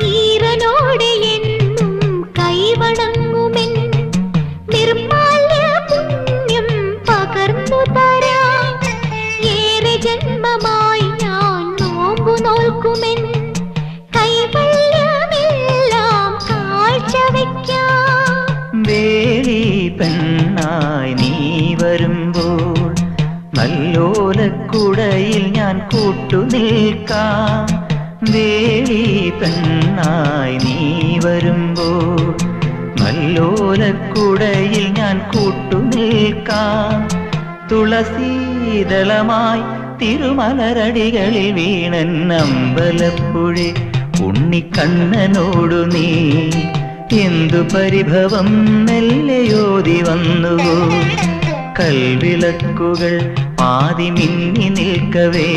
ഈറനോടെ എന്നും കൈവണങ്ങുമെൻ നിർമാല്യ പുണ്യം പകർന്നു തരാം. ഏറെ ജന്മമായി ഞാൻ നോമ്പു നോൽക്കുമെൻ കൈവല്യമെല്ലാം കാഴ്ചവെക്കാം. വേലി പെണ്ണായി നീ വരുമ്പോൾ നല്ലോലക്കുടയിൽ ഞാൻ കൂട്ടുനിൽക്കാം. വേലി പെണ്ണായി നീ വരുമ്പോൾ നല്ലോലക്കുടയിൽ ഞാൻ കൂട്ടുനിൽക്കാം. തുളസീതളമായി തിരുമലരടികളിൽ വീണൻ അമ്പലപ്പുഴെ ഉണ്ണിക്കണ്ണനോടു നീ എന്തു പരിഭവം മെല്ലയോതി വന്നുവോ. കൽവിളക്കുകൾ പാതി മിന്നി നിൽക്കവേ